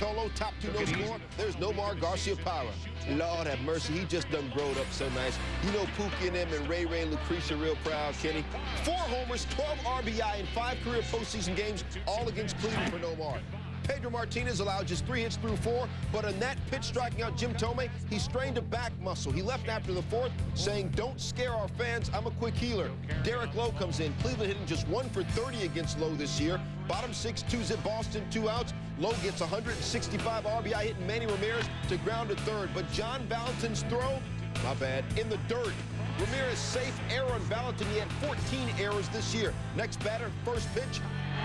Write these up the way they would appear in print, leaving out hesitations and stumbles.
Bartolo, top 2 no score. There's Nomar Garciaparra. Lord have mercy, he just done growed up so nice. You know Pookie and them and Ray and Lucretia real proud, Kenny. 4 homers, 12 RBI in 5 career postseason games, all against Cleveland for Nomar. Pedro Martinez allowed just 3 hits through 4, but on that pitch striking out Jim Thome, he strained a back muscle. He left after the 4th, saying, "Don't scare our fans, I'm a quick healer." Derek Lowe comes in. Cleveland hitting just 1 for 30 against Lowe this year. Bottom 6, 2-zip Boston, 2 outs. Lowe gets 165 RBI, hitting Manny Ramirez to ground to third. But John Valentin's throw, my bad, in the dirt. Ramirez safe, error on Valentin. He had 14 errors this year. Next batter, first pitch,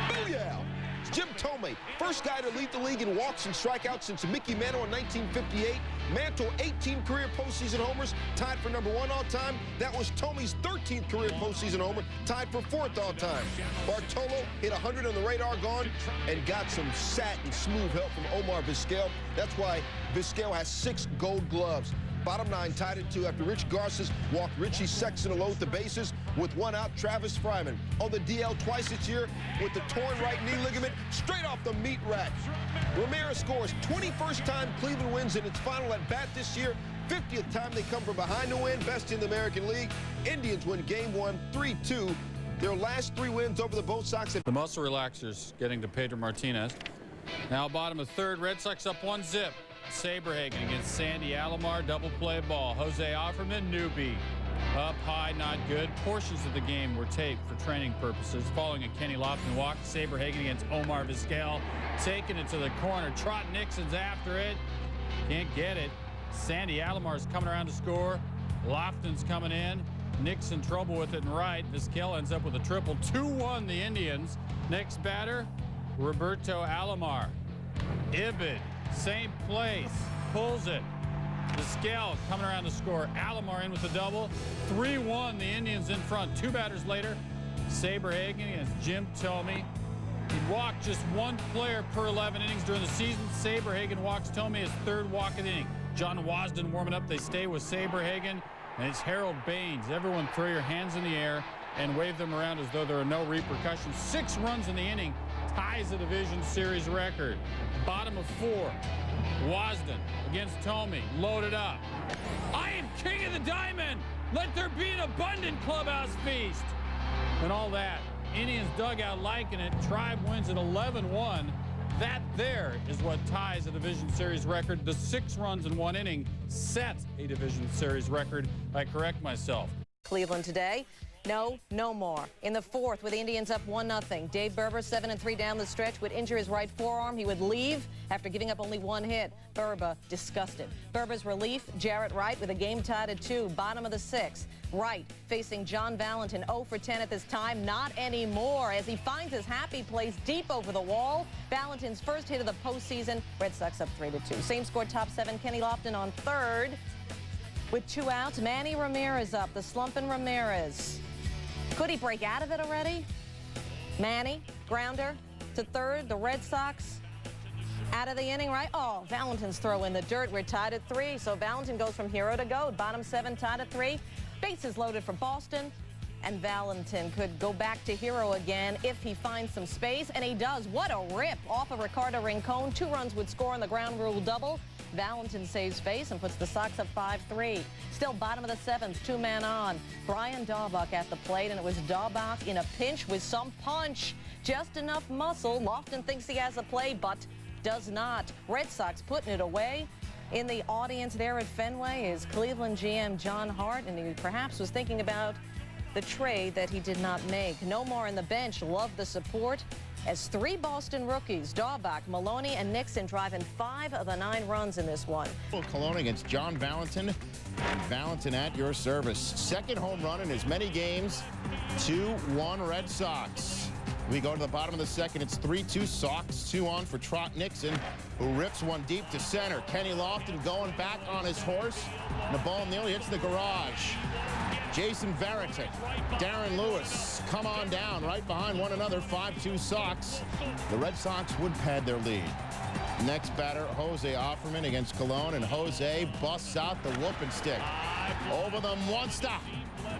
booyah! Jim Thome, first guy to lead the league in walks and strikeouts since Mickey Mantle in 1958. Mantle, 18 career postseason homers, tied for number 1 all time. That was Thome's 13th career postseason homer, tied for 4th all time. Bartolo hit 100 on the radar gone and got some satin smooth help from Omar Vizquel. That's why Vizquel has 6 gold gloves. Bottom 9 tied at 2 after Rich Garces walked Richie Sexton alone at the bases. With 1 out, Travis Fryman on the DL twice this year with the torn right knee ligament straight off the meat rack. Ramirez scores 21st time Cleveland wins in its final at bat this year. 50th time they come from behind to win, best in the American League. Indians win Game 1, 3-2. Their last 3 wins over the Bo Sox. The muscle relaxers getting to Pedro Martinez. Now bottom of 3rd, Red Sox up 1-zip. Saberhagen against Sandy Alomar, double play ball. Jose Offerman, newbie. Up high, not good. Portions of the game were taped for training purposes. Following a Kenny Lofton walk, Saberhagen against Omar Vizquel, taking it to the corner. Trot Nixon's after it. Can't get it. Sandy Alomar's coming around to score. Lofton's coming in. Nixon trouble with it in right. Vizquel ends up with a triple. 2-1 the Indians. Next batter, Roberto Alomar. Ibid. Same place, pulls it. Vizquel coming around to score. Alomar in with the double. 3-1, the Indians in front. 2 batters later, Saberhagen against Jim Thome. He walked just 1 player per 11 innings during the season. Saberhagen walks Thome his 3rd walk of the inning. John Wasden warming up. They stay with Saberhagen. And it's Harold Baines. Everyone throw your hands in the air and wave them around as though there are no repercussions. 6 runs in the inning. Ties the division series record. Bottom of 4, Wasden against Thome, loaded up. I am king of the diamond. Let there be an abundant clubhouse feast. And all that. Indians dugout liking it. Tribe wins at 11-1. That there is what ties a division series record. The 6 runs in 1 inning sets a division series record. I correct myself. Cleveland today. No more. In the 4th, with the Indians up 1-0. Dave Berber, 7-3 down the stretch, would injure his right forearm. He would leave after giving up only 1 hit. Berber disgusted. Berber's relief, Jarrett Wright, with a game tied at 2. Bottom of the 6th. Wright facing John Valentin, 0 for 10 at this time. Not anymore, as he finds his happy place deep over the wall. Valentin's first hit of the postseason. Red Sox up 3-2. Same score, top 7. Kenny Lofton on 3rd. With 2 outs, Manny Ramirez up. The slumping Ramirez. Could he break out of it already? Manny, grounder to 3rd. The Red Sox out of the inning, right? Oh, Valentin's throw in the dirt. We're tied at 3. So Valentin goes from hero to goat. Bottom 7 tied at 3. Bases loaded for Boston. And Valentin could go back to hero again if he finds some space. And he does. What a rip off of Ricardo Rincon. 2 runs would score on the ground rule double. Valentin saves face and puts the Sox up 5-3. Still bottom of the 7th, 2-man on. Brian Daubach at the plate, and it was Daubach in a pinch with some punch. Just enough muscle. Lofton thinks he has a play, but does not. Red Sox putting it away. In the audience there at Fenway is Cleveland GM John Hart, and he perhaps was thinking about the trade that he did not make. No more in the bench. Love the support. As 3 Boston rookies, Daubach, Maloney, and Nixon driving 5 of the 9 runs in this one. Cologne against John Valentin, and Valentin at your service. 2nd home run in as many games. 2-1 Red Sox. We go to the bottom of the 2nd. It's 3-2 Sox. 2 on for Trot Nixon, who rips one deep to center. Kenny Lofton going back on his horse. And the ball nearly hits the garage. Jason Varitek, Darren Lewis come on down right behind one another. 5-2 Sox. The Red Sox would pad their lead. Next batter, Jose Offerman against Cologne, and Jose busts out the whooping stick. Over the monster.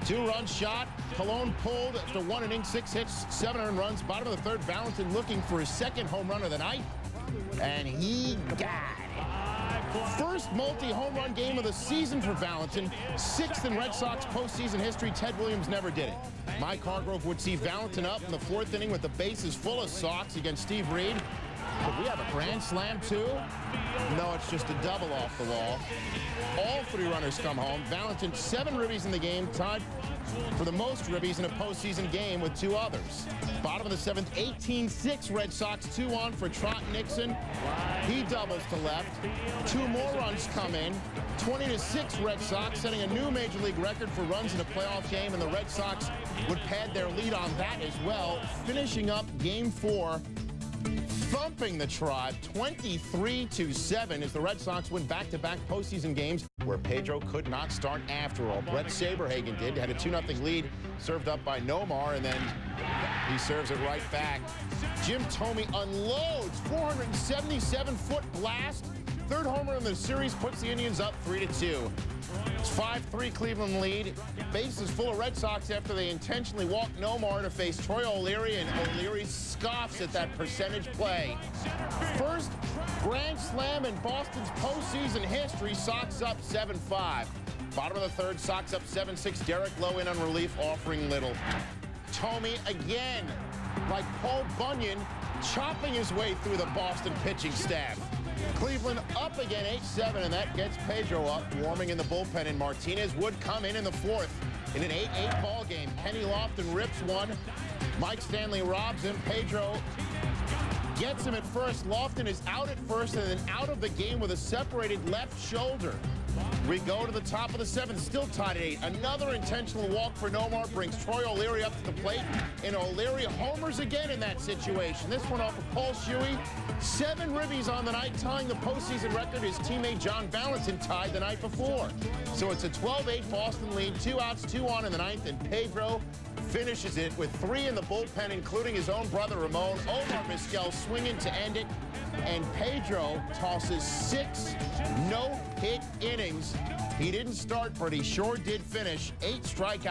2-run shot. Cologne pulled after 1 inning, 6 hits, 7 earned runs. Bottom of the 3rd, Valentin looking for his 2nd home run of the night. and he got it. First multi-home run game of the season for Valentin. 6th in Red Sox postseason history. Ted Williams never did it. Mike Hargrove would see Valentin up in the 4th inning with the bases full of Sox against Steve Reed. Could we have a grand slam too? No, it's just a double off the wall. All 3 runners come home. Valentin 7 ribbies in the game, tied for the most ribbies in a postseason game with 2 others. Bottom of the 7th, 18-6 Red Sox, 2 on for Trot Nixon. He doubles to left. 2 more runs come in. 20-6 Red Sox, setting a new Major League record for runs in a playoff game, and the Red Sox would pad their lead on that as well, finishing up Game 4. Thumping the Tribe 23-7 as the Red Sox win back-to-back postseason games where Pedro could not start after all. Brett Saberhagen did, had a 2-0 lead, served up by Nomar, and then he serves it right back. Jim Thome unloads 477-foot blast. 3rd homer in the series puts the Indians up 3-2. It's 5-3 Cleveland lead. Bases full of Red Sox after they intentionally walk Nomar to face Troy O'Leary, and O'Leary scoffs at that percentage play. First grand slam in Boston's postseason history. Sox up 7-5. Bottom of the 3rd, Sox up 7-6. Derek Lowe in on relief, offering little. Thome again, like Paul Bunyan, chopping his way through the Boston pitching staff. Cleveland up again 8-7, and that gets Pedro up, warming in the bullpen, and Martinez would come in the 4th in an 8-8 ball game. Kenny Lofton rips one. Mike Stanley robs him. Pedro gets him at first. Lofton is out at first and then out of the game with a separated left shoulder. We go to the top of the 7th, still tied at 8. Another intentional walk for Nomar brings Troy O'Leary up to the plate, and O'Leary homers again in that situation. This one off of Paul Shuey. 7 ribbies on the night, tying the postseason record his teammate John Valentin tied the night before. So it's a 12-8 Boston lead, 2 outs, 2 on in the 9th, and Pedro finishes it with 3 in the bullpen, including his own brother Ramon. Omar Vizquel swinging to end it, and Pedro tosses 6 no-hit innings. He didn't start, but he sure did finish. 8 strikeouts.